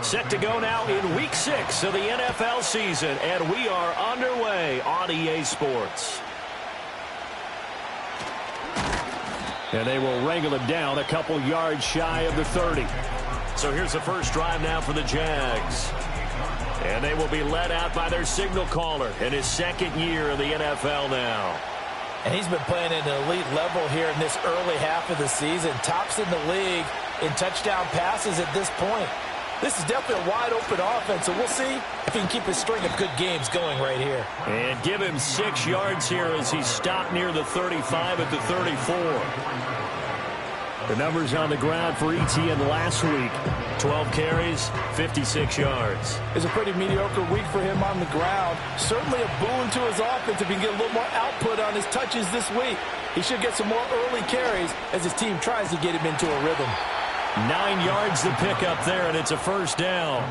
Set to go now in Week 6 of the NFL season, and we are underway on EA Sports. And they will wrangle him down a couple yards shy of the 30. So here's the first drive now for the Jags. And they will be led out by their signal caller in his second year in the NFL now. And he's been playing at an elite level here in this early half of the season. Tops in the league in touchdown passes at this point. This is definitely a wide-open offense, so we'll see if he can keep his string of good games going right here. And give him 6 yards here as he stopped near the 35 at the 34. The numbers on the ground for Etienne last week. 12 carries, 56 yards. It's a pretty mediocre week for him on the ground. Certainly a boon to his offense if he can get a little more output on his touches this week. He should get some more early carries as his team tries to get him into a rhythm. 9 yards to pick up there, and it's a first down.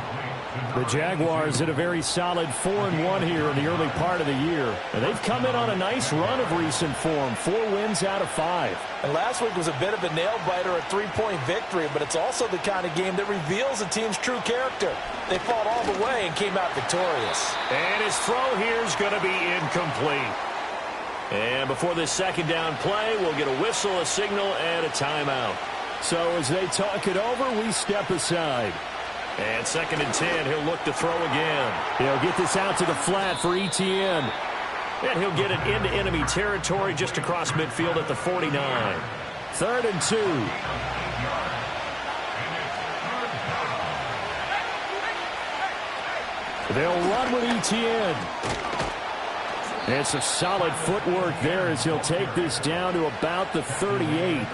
The Jaguars had a very solid 4-1 here in the early part of the year. And they've come in on a nice run of recent form. 4 wins out of 5. And last week was a bit of a nail-biter, a 3-point victory, but it's also the kind of game that reveals a team's true character. They fought all the way and came out victorious. And his throw here is going to be incomplete. And before this second down play, we'll get a whistle, a signal, and a timeout. So as they talk it over, we step aside. And 2nd and 10, he'll look to throw again. He'll get this out to the flat for Etienne. And he'll get it into enemy territory just across midfield at the 49. 3rd and 2. They'll run with Etienne. It's a solid footwork there as he'll take this down to about the 38.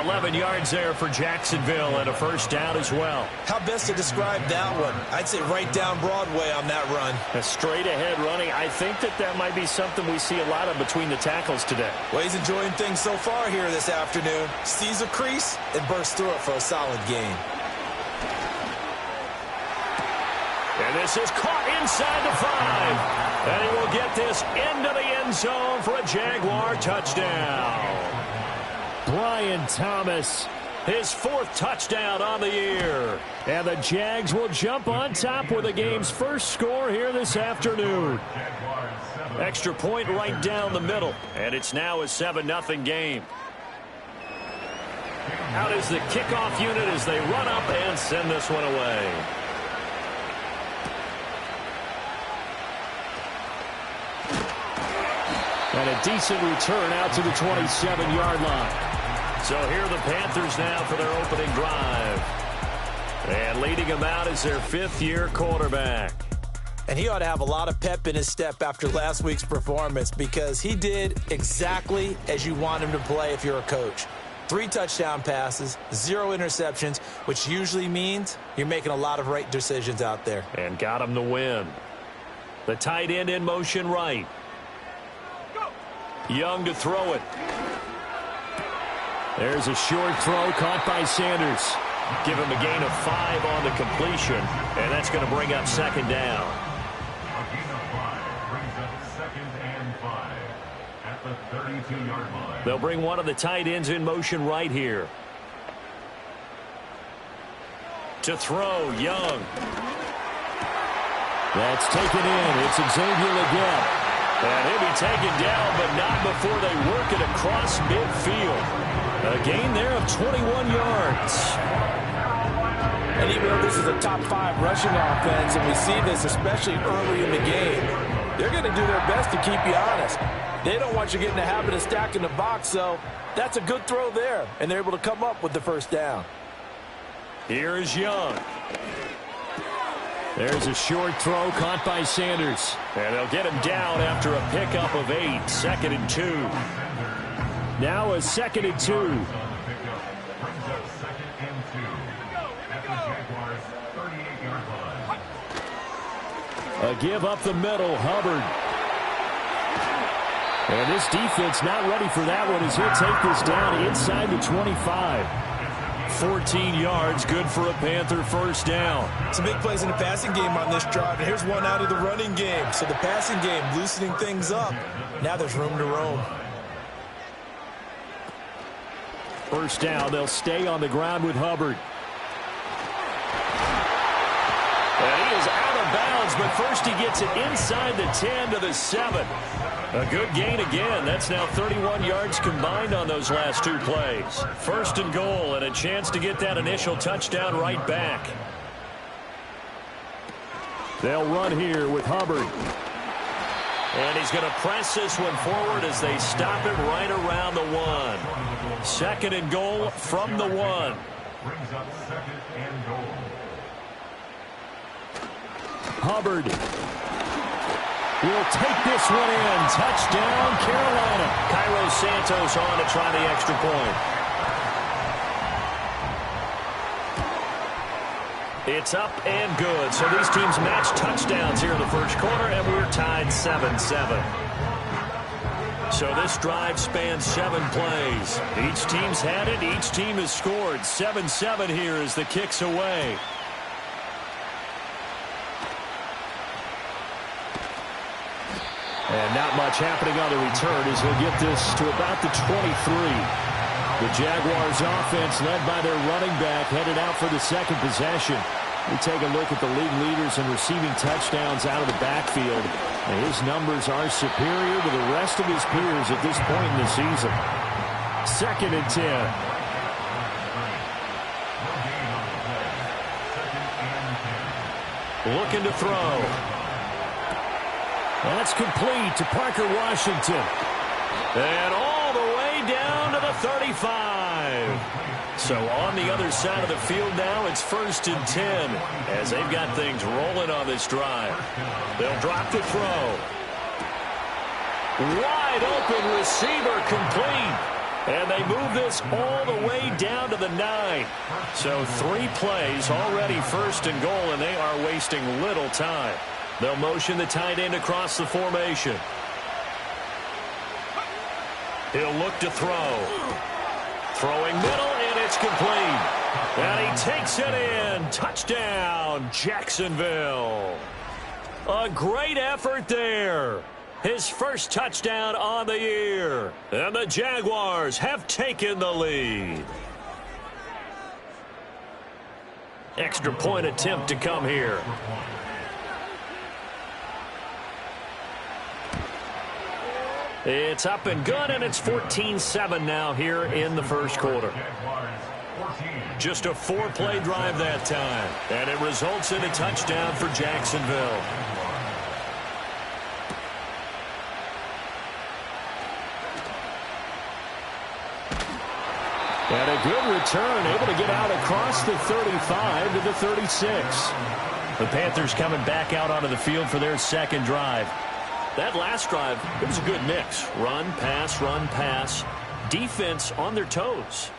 11 yards there for Jacksonville and a first down as well. How best to describe that one? I'd say right down Broadway on that run. A straight ahead running. I think that might be something we see a lot of between the tackles today. Well, he's enjoying things so far here this afternoon. Sees a crease and bursts through it for a solid gain. And this is caught inside the 5. And he will get this into the end zone for a Jaguar touchdown. Brian Thomas, his 4th touchdown on the year. And the Jags will jump on top with the game's first score here this afternoon. Extra point right down the middle. And it's now a 7-0 game. Out is the kickoff unit as they run up and send this one away. And a decent return out to the 27-yard line. So here are the Panthers now for their opening drive. And leading them out is their 5th-year quarterback. And he ought to have a lot of pep in his step after last week's performance because he did exactly as you want him to play if you're a coach. 3 touchdown passes, 0 interceptions, which usually means you're making a lot of right decisions out there. And got him the win. The tight end in motion right. Young to throw it. There's a short throw caught by Sanders. Give him a gain of 5 on the completion, and that's going to bring up 2nd down. A gain of 5 brings up 2nd and 5 at the 32-yard line. They'll bring one of the tight ends in motion right here. To throw, Young. That's taken in. It's Xavier Legette. And he'll be taken down, but not before they work it across midfield. A gain there of 21 yards. And even though this is a top 5 rushing offense, and we see this especially early in the game, they're going to do their best to keep you honest. They don't want you getting the habit of stacking the box, so that's a good throw there, and they're able to come up with the first down. Here is Young. There's a short throw caught by Sanders. And they'll get him down after a pickup of 8. 2nd and 2. Now a 2nd and 2. A give up the middle, Hubbard. And this defense not ready for that one as he'll take this down inside the 25. 14 yards, good for a Panther first down. Some big plays in the passing game on this drive, and here's one out of the running game. So the passing game loosening things up. Now there's room to roam. First down, they'll stay on the ground with Hubbard. And he is out of bounds, but first he gets it inside the 10 to the 7. A good gain again. That's now 31 yards combined on those last two plays. First and goal, and a chance to get that initial touchdown right back. They'll run here with Hubbard. And he's going to press this one forward as they stop it right around the 1. Second and goal from the 1. Brings up second and goal. Hubbard will take this one in. Touchdown, Carolina. Cairo Santos on to try the extra point. It's up and good. So these teams match touchdowns here in the first quarter, and we're tied 7-7. So this drive spans 7 plays. Each team's had it. Each team has scored. 7-7 here as the kick's away. And not much happening on the return as he'll get this to about the 23. The Jaguars offense led by their running back headed out for the second possession. We take a look at the league leaders in receiving touchdowns out of the backfield. And his numbers are superior to the rest of his peers at this point in the season. Second and 10. Looking to throw. That's complete to Parker Washington. And all the way down to the 35. So on the other side of the field now, it's first and 10 as they've got things rolling on this drive. They'll drop the throw. Wide open receiver complete. And they move this all the way down to the 9. So 3 plays already first and goal, and they are wasting little time. They'll motion the tight end across the formation. He'll look to throw. Throwing middle, and it's complete. And he takes it in. Touchdown, Jacksonville. A great effort there. His first touchdown on the year. And the Jaguars have taken the lead. Extra point attempt to come here. It's up and good, and it's 14-7 now here in the first quarter. Just a 4-play drive that time, and it results in a touchdown for Jacksonville. And a good return, able to get out across the 35 to the 36. The Panthers coming back out onto the field for their second drive. That last drive, it was a good mix. Run, pass, defense on their toes.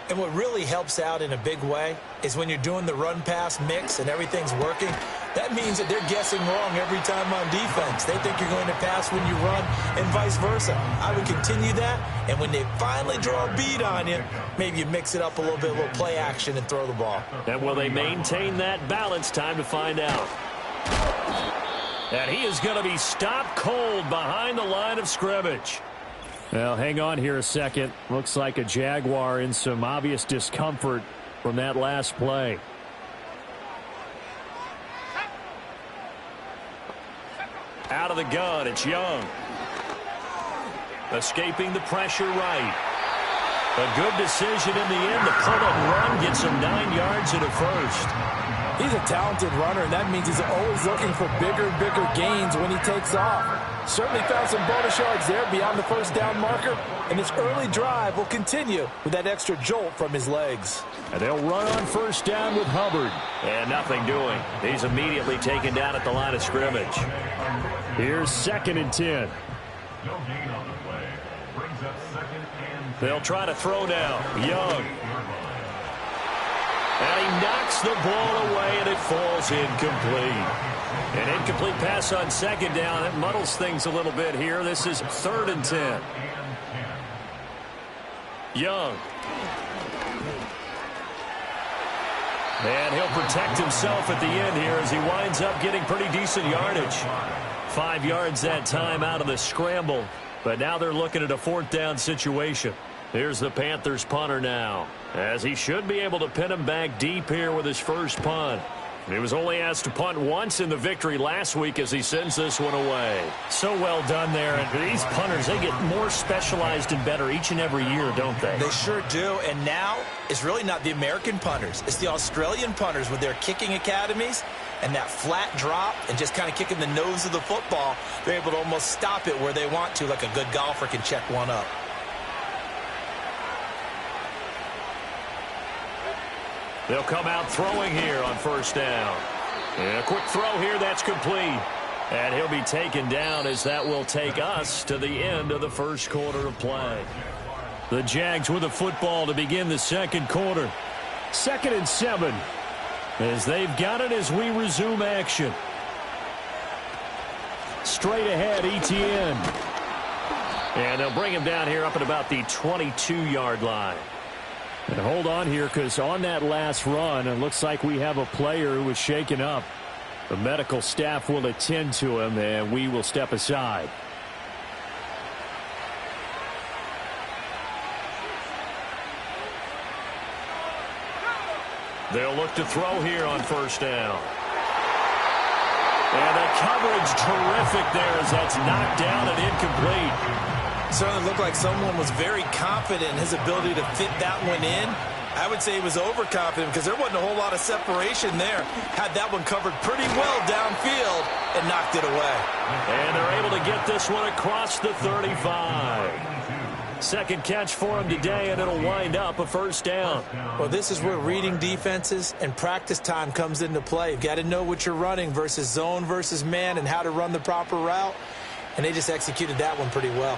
And what really helps out in a big way is when you're doing the run-pass mix and everything's working, that means that they're guessing wrong every time on defense. They think you're going to pass when you run and vice versa. I would continue that, and when they finally draw a bead on you, maybe you mix it up a little bit, a little play action, and throw the ball. And will they maintain that balance? Time to find out. And he is going to be stopped cold behind the line of scrimmage. Well, hang on here a second. Looks like a Jaguar in some obvious discomfort from that last play. Out of the gun, it's Young. Escaping the pressure right. A good decision in the end. The pull and run gets him 9 yards and a first. He's a talented runner, and that means he's always looking for bigger and bigger gains when he takes off. Certainly found some bonus yards there beyond the first down marker, and his early drive will continue with that extra jolt from his legs. And they'll run on first down with Hubbard. And nothing doing. He's immediately taken down at the line of scrimmage. Here's second and 10. No gain on the play. Brings up second and 10. They'll try to throw now. Young. And he knocks the ball away, and it falls incomplete. An incomplete pass on second down. It muddles things a little bit here. This is third and 10. Young. And he'll protect himself at the end here as he winds up getting pretty decent yardage. 5 yards that time out of the scramble. But now they're looking at a fourth down situation. Here's the Panthers punter now, as he should be able to pin him back deep here with his first punt. He was only asked to punt once in the victory last week as he sends this one away. So well done there. And these punters, they get more specialized and better each and every year, don't they? They sure do. And now it's really not the American punters. It's the Australian punters with their kicking academies and that flat drop and just kind of kicking the nose of the football. They're able to almost stop it where they want to, like a good golfer can check one up. They'll come out throwing here on first down. And a quick throw here, that's complete. And he'll be taken down as that will take us to the end of the first quarter of play. The Jags with the football to begin the second quarter. 2nd and 7 as they've got it as we resume action. Straight ahead, Etienne. And they'll bring him down here up at about the 22-yard line. And hold on here, because on that last run, it looks like we have a player who was shaken up. The medical staff will attend to him, and we will step aside. They'll look to throw here on first down. And the coverage terrific there as that's knocked down and incomplete. Certainly looked like someone was very confident in his ability to fit that one in. I would say he was overconfident because there wasn't a whole lot of separation there. Had that one covered pretty well downfield and knocked it away. And they're able to get this one across the 35. Second catch for him today, and it'll wind up a first down. Well, this is where reading defenses and practice time comes into play. You've got to know what you're running versus zone versus man and how to run the proper route. And they just executed that one pretty well.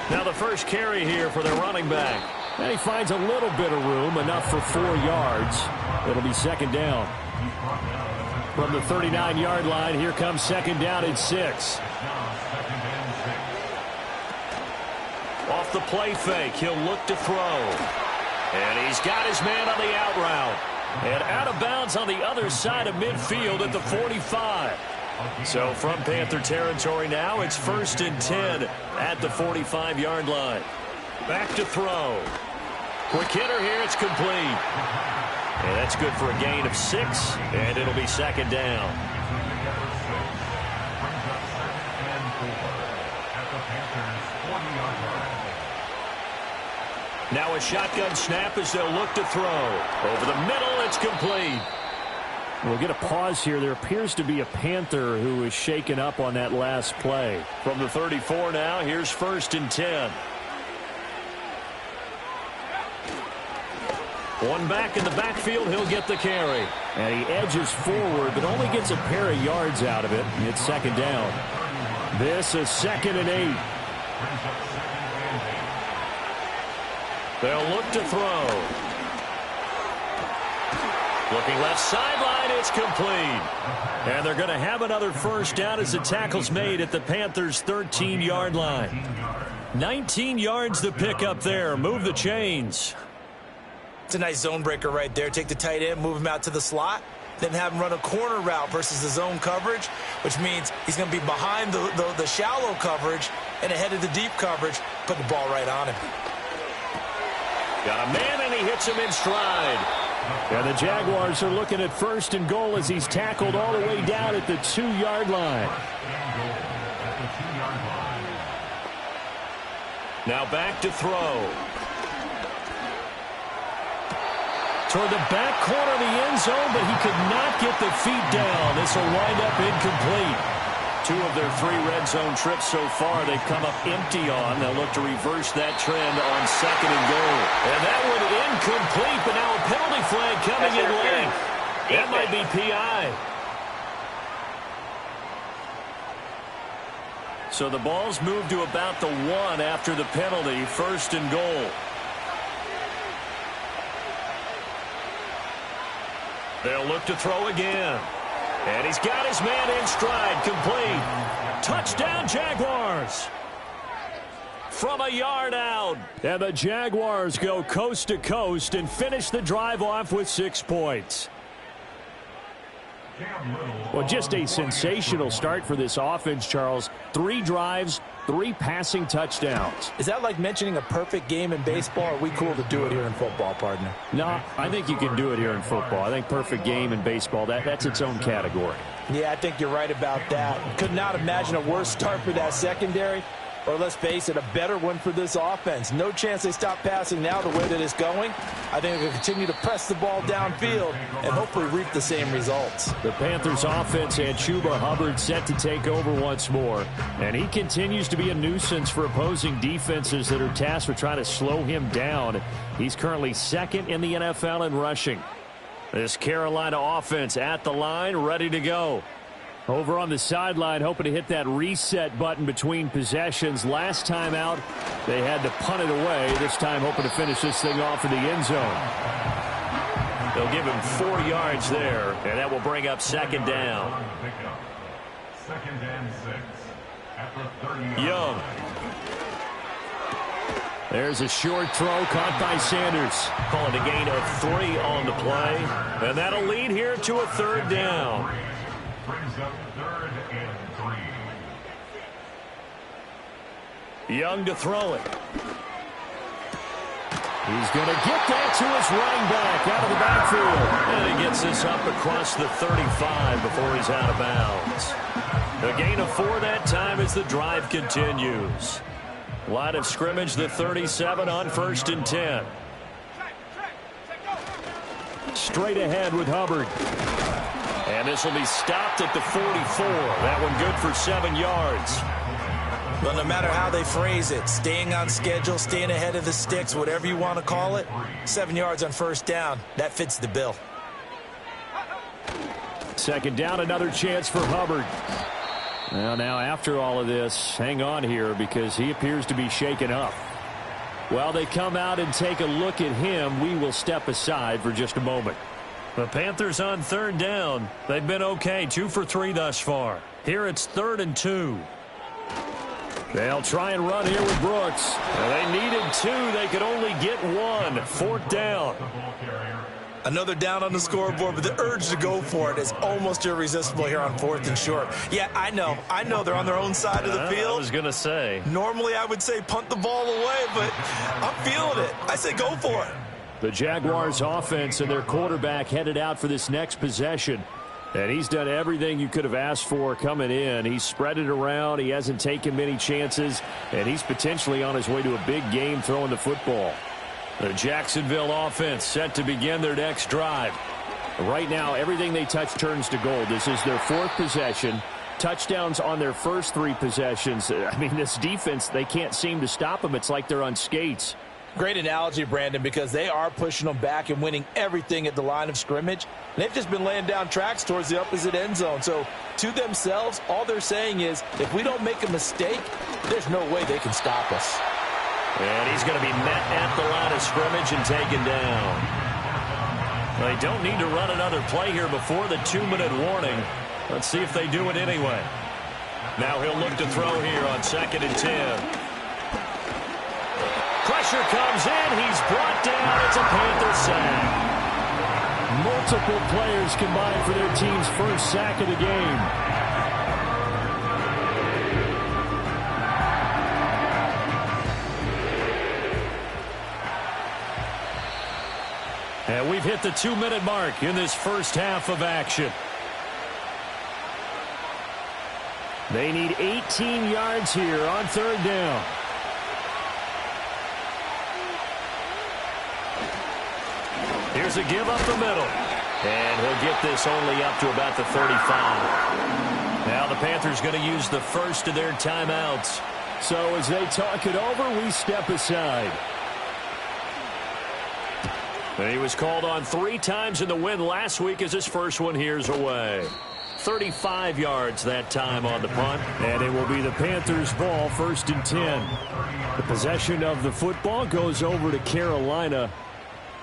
Now the first carry here for their running back. And he finds a little bit of room, enough for 4 yards. It'll be second down. From the 39-yard line, here comes second down and 6. Off the play fake, he'll look to throw. And he's got his man on the out route. And out of bounds on the other side of midfield at the 45. So from Panther territory now, it's 1st and 10 at the 45-yard line. Back to throw. Quick hitter here, it's complete. And that's good for a gain of 6, and it'll be second down. Now a shotgun snap as they'll look to throw. Over the middle, it's complete. We'll get a pause here. There appears to be a Panther who is shaken up on that last play. From the 34 now, here's 1st and 10. One back in the backfield, he'll get the carry. And he edges forward, but only gets a pair of yards out of it. It's second down. This is 2nd and 8. They'll look to throw. Looking left sideline, it's complete. And they're going to have another first down as the tackle's made at the Panthers' 13-yard line. 19 yards to pick up there. Move the chains. It's a nice zone breaker right there. Take the tight end, move him out to the slot, then have him run a corner route versus the zone coverage, which means he's going to be behind the shallow coverage and ahead of the deep coverage, put the ball right on him. Got a man, and he hits him in stride. And the Jaguars are looking at 1st and goal as he's tackled all the way down at the 2-yard line. Now back to throw. Toward the back corner of the end zone, but he could not get the feet down. This will wind up incomplete. 2 of their 3 red zone trips so far they've come up empty on. They'll look to reverse that trend on 2nd and goal. And that one incomplete, but now a penalty flag coming in late. That might be PI. So the ball's moved to about the 1 after the penalty, 1st and goal. They'll look to throw again. And he's got his man in stride, complete. Touchdown, Jaguars. From a yard out. And the Jaguars go coast to coast and finish the drive off with 6 points. Well, just a sensational start for this offense, Charles. 3 drives, 3 passing touchdowns. Is that like mentioning a perfect game in baseball, or are we cool to do it here in football, partner? No, I think you can do it here in football. I think perfect game in baseball, that's its own category. Yeah, I think you're right about that. Could not imagine a worse start for that secondary, or let's face it, a better one for this offense. No chance they stop passing now the way that it's going. I think they'll continue to press the ball downfield and hopefully reap the same results. The Panthers offense had Chuba Hubbard set to take over once more, and he continues to be a nuisance for opposing defenses that are tasked with trying to slow him down. He's currently 2nd in the NFL in rushing. This Carolina offense at the line, ready to go. Over on the sideline, hoping to hit that reset button between possessions. Last time out, they had to punt it away. This time, hoping to finish this thing off in the end zone. They'll give him 4 yards there, and that will bring up 2nd down. 2nd and 6 at the 30. Young. There's a short throw caught by Sanders. Calling a gain of 3 on the play, and that'll lead here to a 3rd down. Brings up 3rd and 3. Young to throw it. He's going to get that to his running back out of the backfield. And he gets this up across the 35 before he's out of bounds. A gain of 4 that time as the drive continues. Line of scrimmage, the 37 on 1st and 10. Straight ahead with Hubbard. And this will be stopped at the 44. That one good for 7 yards. Well, no matter how they phrase it, staying on schedule, staying ahead of the sticks, whatever you want to call it, 7 yards on 1st down, that fits the bill. 2nd down, another chance for Hubbard. Well, now after all of this, hang on here because he appears to be shaken up. While they come out and take a look at him, we will step aside for just a moment. The Panthers on 3rd down. They've been okay, 2 for 3 thus far. Here it's 3rd and 2. They'll try and run here with Brooks. Well, they needed 2. They could only get 1. 4th down. Another down on the scoreboard, but the urge to go for it is almost irresistible here on 4th and short. Yeah, I know they're on their own side of the field. I was going to say. Normally I would say punt the ball away, but I'm feeling it. I say go for it. The Jaguars offense and their quarterback headed out for this next possession. And he's done everything you could have asked for coming in. He's spread it around. He hasn't taken many chances. And he's potentially on his way to a big game throwing the football. The Jacksonville offense set to begin their next drive. Right now, everything they touch turns to gold. This is their 4th possession. Touchdowns on their first 3 possessions. I mean, this defense, they can't seem to stop them. It's like they're on skates. Great analogy, Brandon, because they are pushing them back and winning everything at the line of scrimmage. They've just been laying down tracks towards the opposite end zone. So, to themselves, all they're saying is, if we don't make a mistake, there's no way they can stop us. And he's going to be met at the line of scrimmage and taken down. They don't need to run another play here before the 2-minute warning. Let's see if they do it anyway. Now he'll look to throw here on 2nd and 10. Pressure comes in. He's brought down. It's a Panther sack. Multiple players combined for their team's first sack of the game. And we've hit the 2-minute mark in this first half of action. They need 18 yards here on 3rd down. Here's a give up the middle. And he'll get this only up to about the 35. Now the Panthers going to use the first of their timeouts. So as they talk it over, we step aside. And he was called on 3 times in the win last week as his first one here's away. 35 yards that time on the punt. And it will be the Panthers' ball, 1st and 10. The possession of the football goes over to Carolina.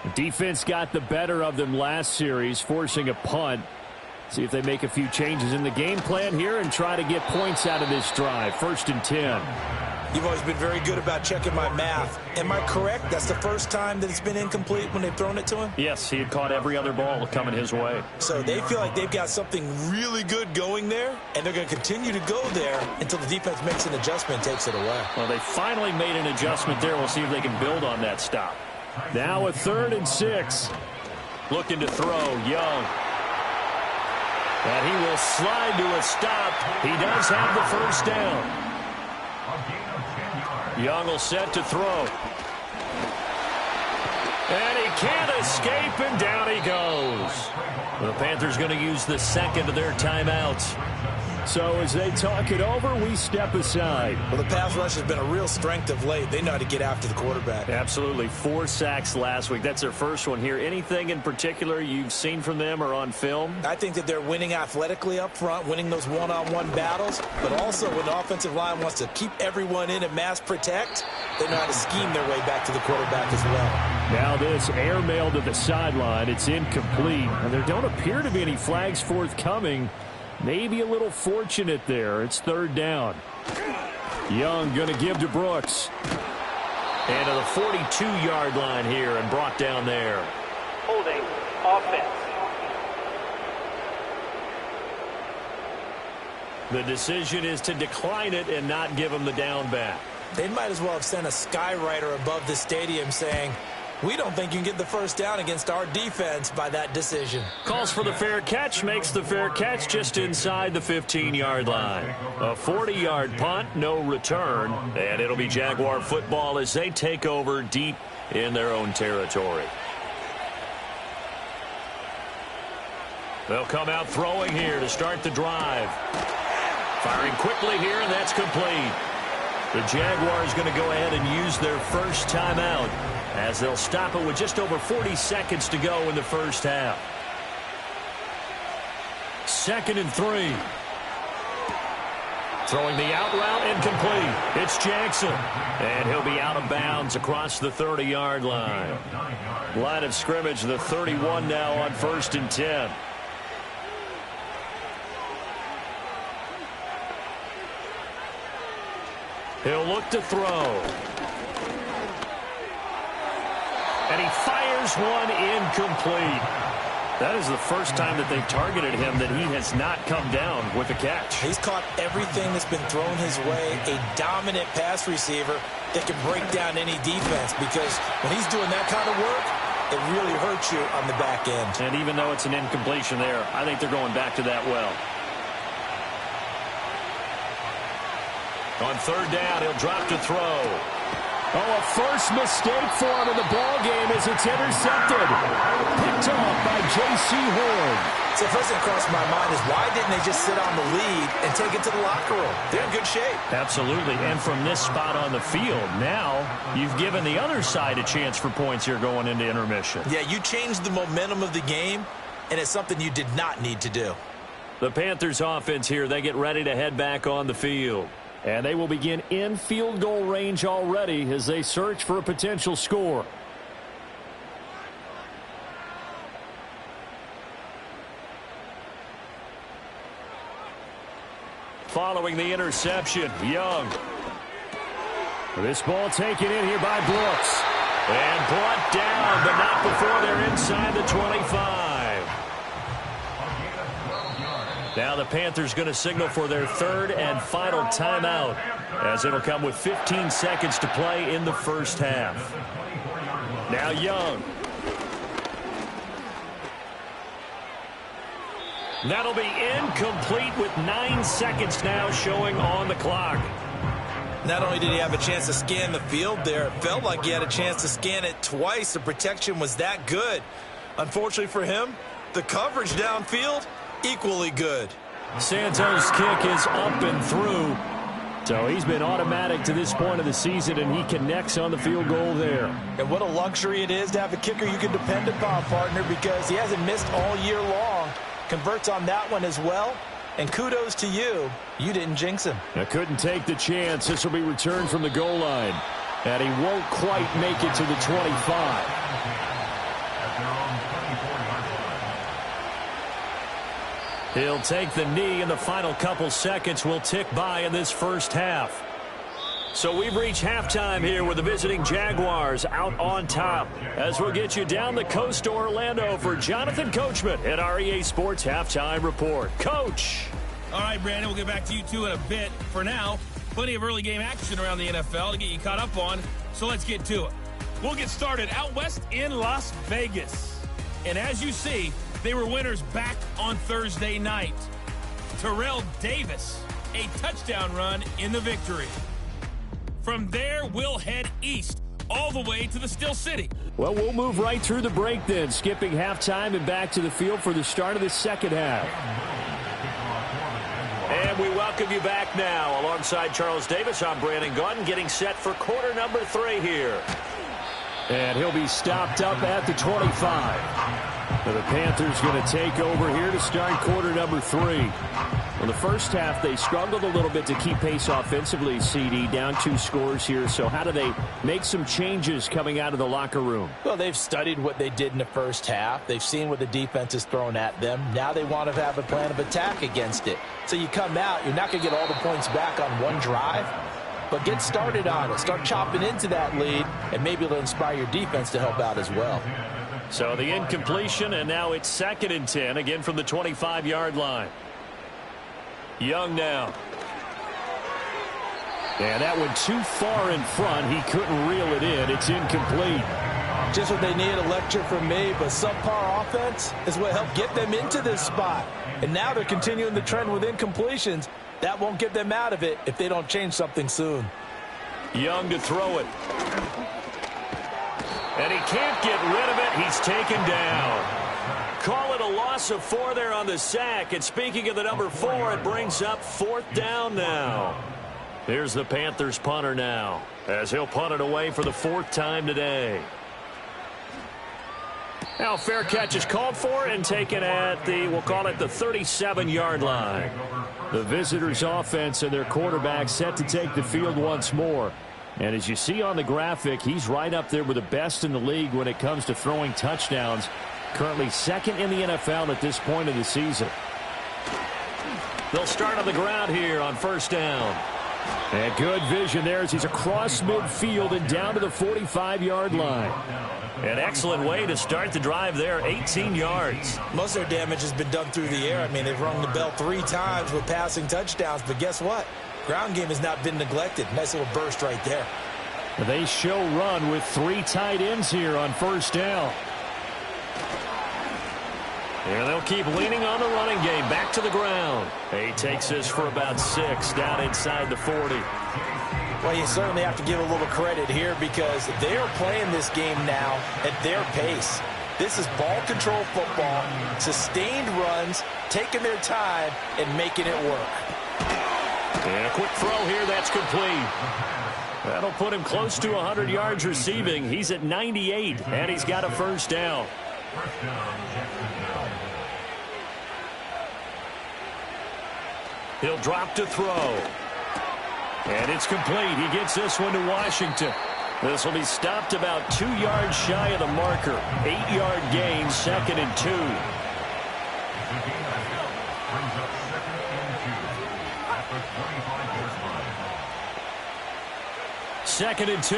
The defense got the better of them last series, forcing a punt. See if they make a few changes in the game plan here and try to get points out of this drive. 1st and 10. You've always been very good about checking my math. Am I correct? That's the first time that it's been incomplete when they've thrown it to him? Yes, he had caught every other ball coming his way. So they feel like they've got something really good going there, and they're going to continue to go there until the defense makes an adjustment and takes it away. Well, they finally made an adjustment there. We'll see if they can build on that stop. Now a 3rd and 6. Looking to throw, Young. And he will slide to a stop. He does have the first down. Young will set to throw. And he can't escape, and down he goes. The Panthers going to use the second of their timeouts. So as they talk it over, we step aside. Well, the pass rush has been a real strength of late. They know how to get after the quarterback. Absolutely. 4 sacks last week. That's their first one here. Anything in particular you've seen from them or on film? I think that they're winning athletically up front, winning those one-on-one battles, but also when the offensive line wants to keep everyone in and mass protect, they know how to scheme their way back to the quarterback as well. Now this airmail to the sideline. It's incomplete, and there don't appear to be any flags forthcoming. Maybe a little fortunate there. It's 3rd down. Young going to give to Brooks. And to the 42-yard line here and brought down there. Holding offense. The decision is to decline it and not give him the down back. They might as well have sent a skywriter above the stadium saying, we don't think you can get the first down against our defense by that decision. Calls for the fair catch, makes the fair catch just inside the 15-yard line. A 40-yard punt, no return, and it'll be Jaguar football as they take over deep in their own territory. They'll come out throwing here to start the drive. Firing quickly here, and that's complete. The Jaguars going to go ahead and use their first timeout, as they'll stop it with just over 40 seconds to go in the first half. 2nd and 3. Throwing the out route, incomplete. It's Jackson. And he'll be out of bounds across the 30-yard line. Line of scrimmage, the 31 now on 1st and 10. He'll look to throw. And he fires one incomplete. That is the first time that they've targeted him that he has not come down with a catch. He's caught everything that's been thrown his way. A dominant pass receiver that can break down any defense, because when he's doing that kind of work, it really hurts you on the back end. And even though it's an incompletion there, I think they're going back to that well. On 3rd down, he'll drop to throw. Oh, a first mistake for him in the ball game as it's intercepted. Picked off by J.C. Horn. So the first thing that crossed my mind is, why didn't they just sit on the lead and take it to the locker room? They're in good shape. Absolutely. And from this spot on the field, now you've given the other side a chance for points here going into intermission. Yeah, you changed the momentum of the game, and it's something you did not need to do. The Panthers offense here, they get ready to head back on the field. And they will begin in field goal range already as they search for a potential score. Following the interception, Young. This ball taken in here by Brooks. And brought down, but not before they're inside the 25. Now the Panthers going to signal for their 3rd and final timeout, as it'll come with 15 seconds to play in the first half. Now Young. That'll be incomplete with 9 seconds now showing on the clock. Not only did he have a chance to scan the field there, it felt like he had a chance to scan it twice. The protection was that good. Unfortunately for him, the coverage downfield, equally good. Santos' kick is up and through. So he's been automatic to this point of the season, and he connects on the field goal there. And what a luxury it is to have a kicker you can depend upon, partner, because he hasn't missed all year long. Converts on that one as well. And kudos to you. You didn't jinx him. I couldn't take the chance. This will be returned from the goal line. And he won't quite make it to the 25. He'll take the knee, and the final couple seconds will tick by in this first half. So we've reached halftime here with the visiting Jaguars out on top. As we'll get you down the coast to Orlando for Jonathan Coachman at our EA Sports Halftime Report. Coach! All right, Brandon, we'll get back to you two in a bit. For now, plenty of early game action around the NFL to get you caught up on, so let's get to it. We'll get started out west in Las Vegas. And as you see, they were winners back on Thursday night. Terrell Davis, a touchdown run in the victory. From there, we'll head east all the way to the Still City. Well, we'll move right through the break then, skipping halftime and back to the field for the start of the second half. And we welcome you back now. Alongside Charles Davis, I'm Brandon Gaudin, getting set for quarter number 3 here. And he'll be stopped up at the 25. And the Panthers going to take over here to start quarter number 3. Well, the first half, they struggled a little bit to keep pace offensively, CD, down 2 scores here. So how do they make some changes coming out of the locker room? Well, they've studied what they did in the first half. They've seen what the defense has thrown at them. Now they want to have a plan of attack against it. So you come out, you're not going to get all the points back on one drive, but get started on it. Start chopping into that lead, and maybe it'll inspire your defense to help out as well. So the incompletion, and now it's 2nd and 10, again from the 25-yard line. Young now. And that went too far in front. He couldn't reel it in. It's incomplete. Just what they need, a lecture from me, but subpar offense is what helped get them into this spot. And now they're continuing the trend with incompletions. That won't get them out of it if they don't change something soon. Young to throw it. And he can't get rid of it. He's taken down. Call it a loss of 4 there on the sack. And speaking of the number 4, it brings up 4th down now. Here's the Panthers punter now, as he'll punt it away for the 4th time today. Now fair catch is called for and taken at the, we'll call it the 37-yard line. The visitors' offense and their quarterback set to take the field once more. And as you see on the graphic, he's right up there with the best in the league when it comes to throwing touchdowns. Currently 2nd in the NFL at this point of the season. They'll start on the ground here on 1st down. And good vision there as he's across midfield and down to the 45-yard line. An excellent way to start the drive there, 18 yards. Most of their damage has been done through the air. I mean, they've rung the bell 3 times with passing touchdowns, but guess what? Ground game has not been neglected. Nice little burst right there. They show run with 3 tight ends here on 1st down. And they'll keep leaning on the running game. Back to the ground. He takes this for about 6 down inside the 40. Well, you certainly have to give a little credit here because they are playing this game now at their pace. This is ball control football, sustained runs, taking their time, and making it work. And a quick throw here, that's complete. That'll put him close to 100 yards receiving. He's at 98, and he's got a 1st down. He'll drop to throw. And it's complete. He gets this one to Washington. This will be stopped about 2 yards shy of the marker. 8-yard gain, 2nd and 2. Second and 2.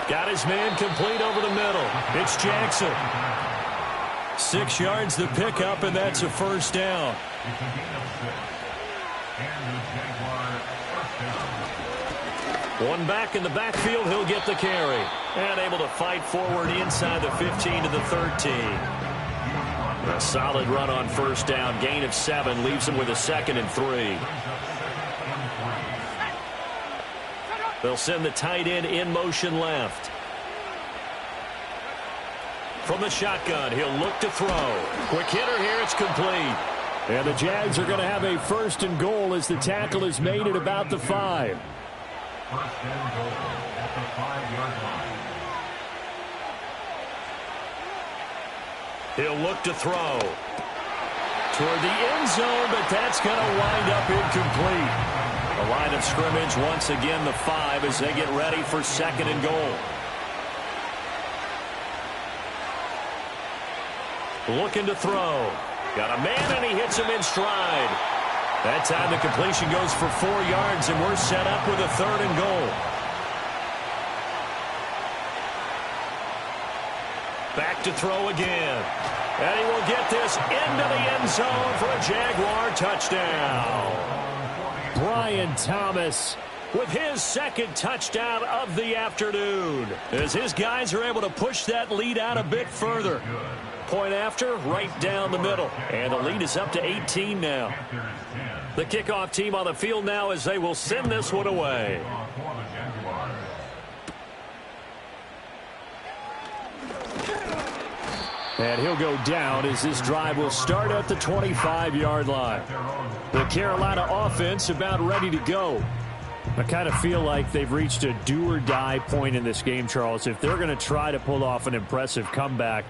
Got his man complete over the middle. It's Jackson. 6 yards the pickup, and that's a 1st down. One back in the backfield, he'll get the carry. And able to fight forward inside the 15 to the 13. A solid run on 1st down. Gain of 7 leaves him with a 2nd and 3. They'll send the tight end in motion left. From the shotgun, he'll look to throw. Quick hitter here, it's complete. And the Jags are going to have a 1st and goal as the tackle is made at about the 5. 1st and goal at the 5-yard line. He'll look to throw. Toward the end zone, but that's going to wind up incomplete. The line of scrimmage, once again, the 5 as they get ready for 2nd and goal. Looking to throw. Got a man, and he hits him in stride. That time the completion goes for 4 yards, and we're set up with a 3rd and goal. Back to throw again. And he will get this into the end zone for a Jaguar touchdown. Brian Thomas with his 2nd touchdown of the afternoon, as his guys are able to push that lead out a bit further. Point after, right down the middle. And the lead is up to 18 now. The kickoff team on the field now as they will send this one away. And he'll go down as this drive will start at the 25-yard line. The Carolina offense about ready to go. I kind of feel like they've reached a do-or-die point in this game, Charles. If they're going to try to pull off an impressive comeback,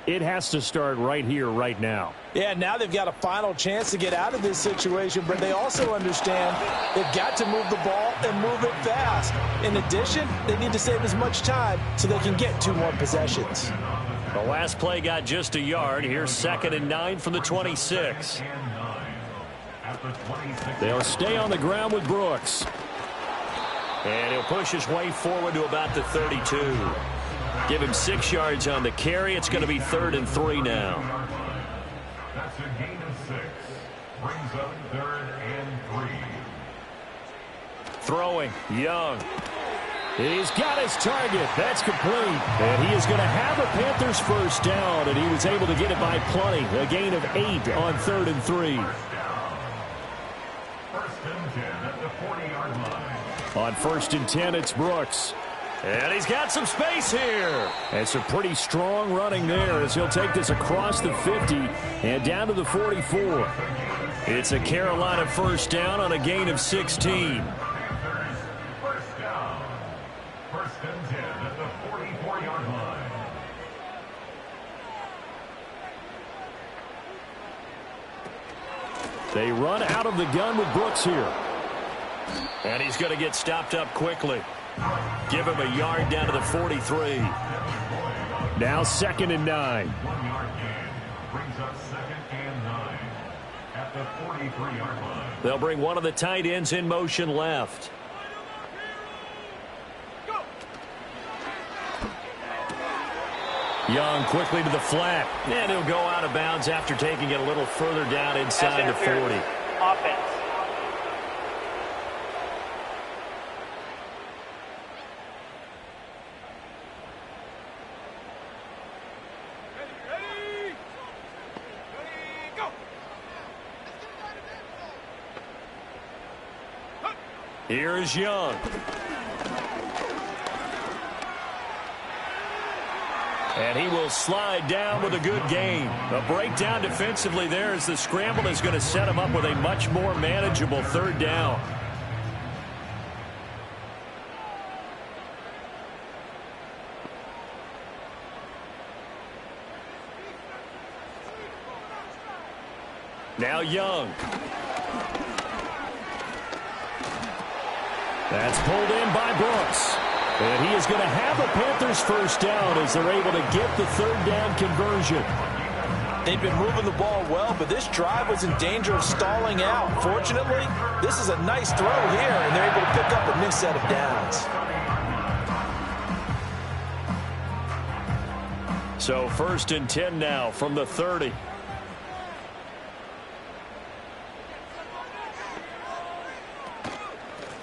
it has to start right here, right now. Yeah, now they've got a final chance to get out of this situation, but they also understand they've got to move the ball and move it fast. In addition, they need to save as much time so they can get 2 more possessions. The last play got just a yard. Here's 2nd and 9 from the 26. They'll stay on the ground with Brooks. And he'll push his way forward to about the 32. Give him 6 yards on the carry. It's going to be 3rd and 3 now. That's a gain of 6. Brings up 3rd and 3. Throwing, Young. He's got his target. That's complete. And he is going to have a Panthers 1st down, and he was able to get it by plenty. A gain of 8 on 3rd and 3. 1st and 10 at the 40-yard line. On 1st and 10, it's Brooks. And he's got some space here. And some pretty strong running there as he'll take this across the 50 and down to the 44. It's a Carolina 1st down on a gain of 16. 1st down. 1st and 10 at the 44-yard line. They run out of the gun with Brooks here. And he's going to get stopped up quickly. Give him a yard down to the 43. Now 2nd and 9. 1-yard gain. Brings up 2nd and 9 at the 43-yard line. They'll bring one of the tight ends in motion left. Young quickly to the flat. And he'll go out of bounds after taking it a little further down inside the 40. Offense. Here's Young. And he will slide down with a good gain. A breakdown defensively there as the scramble is going to set him up with a much more manageable 3rd down. Now Young. That's pulled in by Brooks. And he is going to have a Panthers 1st down as they're able to get the 3rd down conversion. They've been moving the ball well, but this drive was in danger of stalling out. Fortunately, this is a nice throw here, and they're able to pick up a new set of downs. So 1st and 10 now from the 30.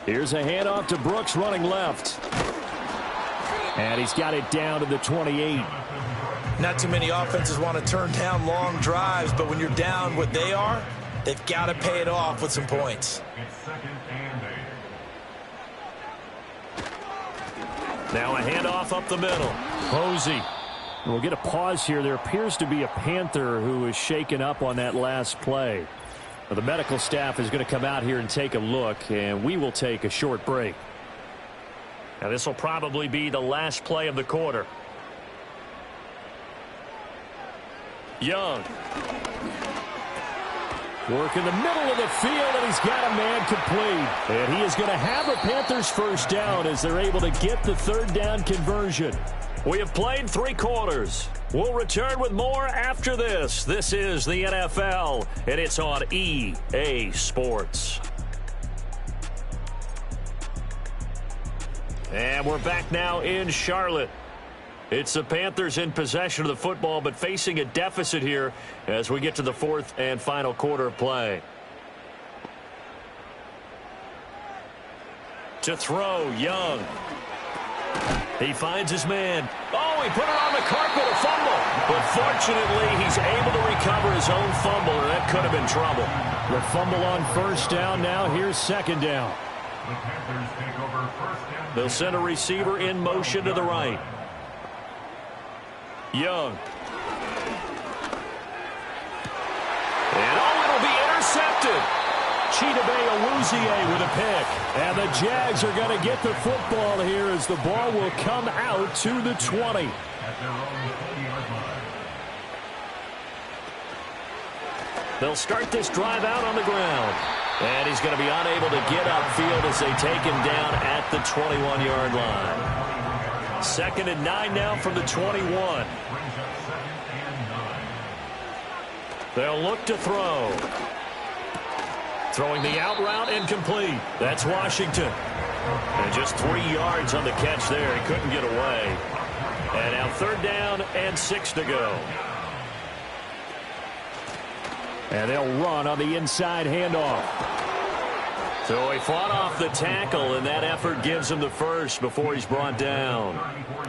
Here's a handoff to Brooks running left. And he's got it down to the 28. Not too many offenses want to turn down long drives, but when you're down what they are, they've got to pay it off with some points. It's 2nd and 8. Now a handoff up the middle. Posey. We'll get a pause here. There appears to be a Panther who is shaken up on that last play. Well, the medical staff is going to come out here and take a look, and we will take a short break. Now this will probably be the last play of the quarter. Young. Work in the middle of the field, and he's got a man complete. And he is going to have a Panthers 1st down as they're able to get the 3rd down conversion. We have played 3 quarters. We'll return with more after this. This is the NFL, and it's on EA Sports. And we're back now in Charlotte. It's the Panthers in possession of the football, but facing a deficit here as we get to the fourth and final quarter of play. To throw, Young. He finds his man. Oh, he put it on the carpet, a fumble. But fortunately, he's able to recover his own fumble, or that could have been trouble. The fumble on first down. Now here's second down. The Panthers take over first down. They'll send a receiver in motion to the right. Young. And it'll be intercepted. Chidobe Awuzie with a pick. And the Jags are going to get the football here as the ball will come out to the 20. At their own 40-yard line. They'll start this drive out on the ground. And he's going to be unable to get upfield as they take him down at the 21-yard line. 2nd and 9 now from the 21. Brings up 2nd and 9. They'll look to throw. Throwing the out route incomplete. That's Washington. And just 3 yards on the catch there. He couldn't get away. And now 3rd down and 6 to go. And they'll run on the inside handoff. So he fought off the tackle, and that effort gives him the first before he's brought down.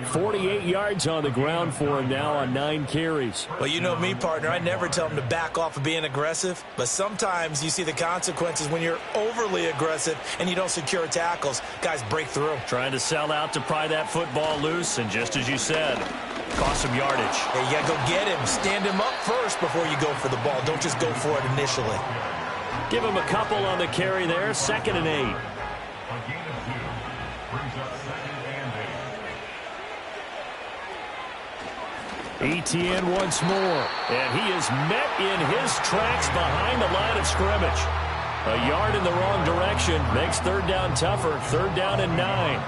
48 yards on the ground for him now on 9 carries. Well, you know me, partner. I never tell him to back off of being aggressive. But sometimes you see the consequences when you're overly aggressive and you don't secure tackles. Guys break through. Trying to sell out to pry that football loose, and just as you said, cost some yardage. Hey, you got to go get him. Stand him up first before you go for the ball. Don't just go for it initially. Give him a couple on the carry there. 2nd and 8. A gain of 2. Brings up 2nd and 8. ETN once more. And he is met in his tracks behind the line of scrimmage. A yard in the wrong direction makes 3rd down tougher. 3rd down and 9.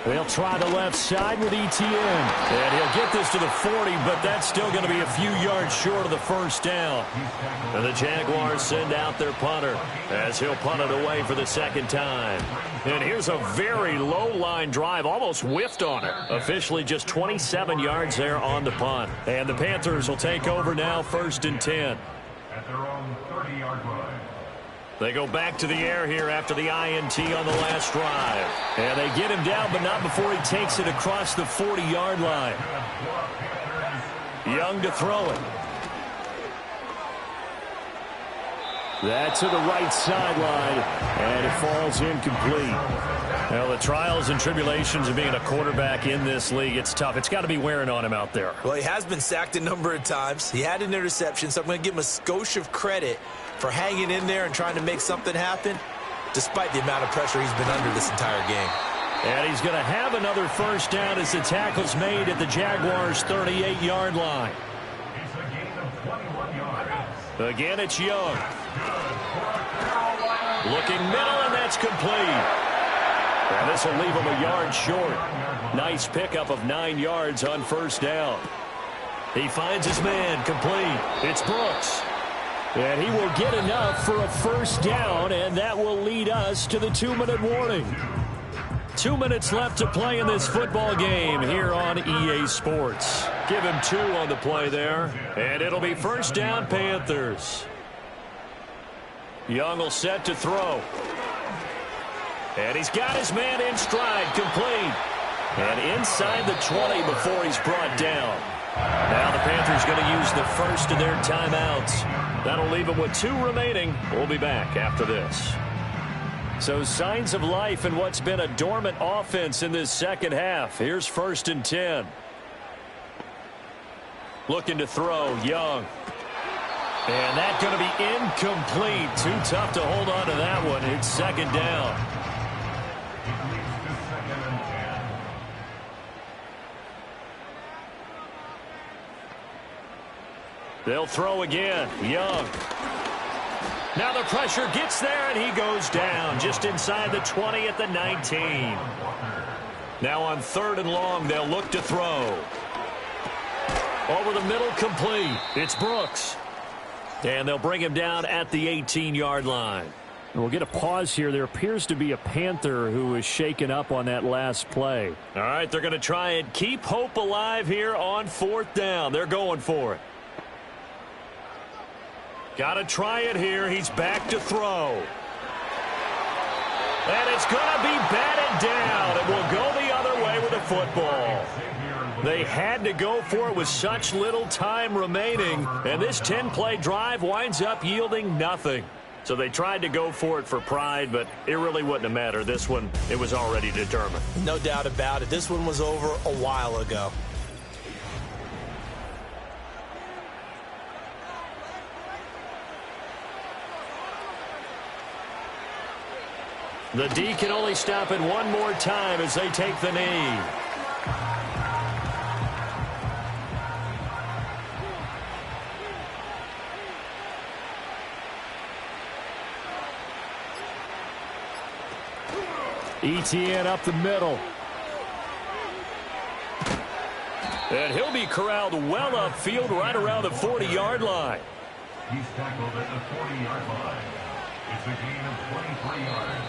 They'll try the left side with ETN. And he'll get this to the 40, but that's still going to be a few yards short of the first down. And the Jaguars send out their punter as he'll punt it away for the 2nd time. And here's a very low-line drive, almost whiffed on it. Officially just 27 yards there on the punt. And the Panthers will take over now, 1st and 10. At their own 30-yard line. They go back to the air here after the INT on the last drive. And they get him down, but not before he takes it across the 40-yard line. Young to throw it. That's to the right sideline, and it falls incomplete. Well, the trials and tribulations of being a quarterback in this league, it's tough. It's got to be wearing on him out there. Well, he has been sacked a number of times. He had an interception, so I'm going to give him a skosh of credit for hanging in there and trying to make something happen, despite the amount of pressure he's been under this entire game. And he's going to have another first down as the tackle's made at the Jaguars' 38-yard line. It's a gain of 21 yards. Again, it's Young. Looking middle, and that's complete. And this will leave him a yard short. Nice pickup of 9 yards on first down. He finds his man, complete. It's Brooks. And he will get enough for a first down, and that will lead us to the 2-minute warning. 2 minutes left to play in this football game here on EA Sports. Give him 2 on the play there, and it'll be first down Panthers. Young will set to throw. And he's got his man in stride, complete. And inside the 20 before he's brought down. Now the Panthers going to use the first of their timeouts. That'll leave them with 2 remaining. We'll be back after this. So signs of life in what's been a dormant offense in this second half. Here's 1st and 10. Looking to throw, Young. And that's going to be incomplete. Too tough to hold on to that one. It's 2nd down. They'll throw again. Young. Now the pressure gets there, and he goes down just inside the 20 at the 19. Now on 3rd and long, they'll look to throw. Over the middle, complete. It's Brooks. And they'll bring him down at the 18-yard line. We'll get a pause here. There appears to be a Panther who is shaken up on that last play. All right, they're going to try and keep hope alive here on 4th down. They're going for it. Got to try it here. He's back to throw. And it's going to be batted down. It will go the other way with the football. They had to go for it with such little time remaining, and this 10-play drive winds up yielding nothing. So they tried to go for it for pride, but it really wouldn't have mattered. This one, it was already determined. No doubt about it. This one was over a while ago. The D can only stop it one more time as they take the knee. ETN up the middle. And he'll be corralled well upfield right around the 40-yard line. He's tackled at the 40-yard line. It's a gain of 23 yards.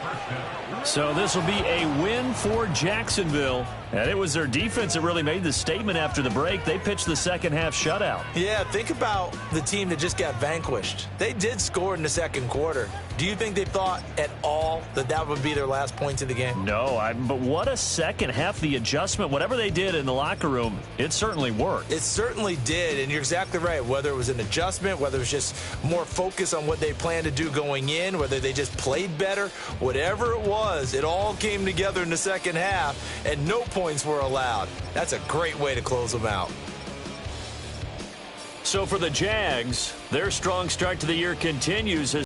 First down. So this will be a win for Jacksonville. And it was their defense that really made the statement after the break. They pitched the second-half shutout. Yeah, think about the team that just got vanquished. They did score in the second quarter. Do you think they thought at all that that would be their last points of the game? No, but what a second half. The adjustment, whatever they did in the locker room, it certainly worked. It certainly did, and you're exactly right. Whether it was an adjustment, whether it was just more focus on what they planned to do going in, whether they just played better, whatever it was, it all came together in the second half, and no points were allowed. That's a great way to close them out. So for the Jags, their strong start to the year continues as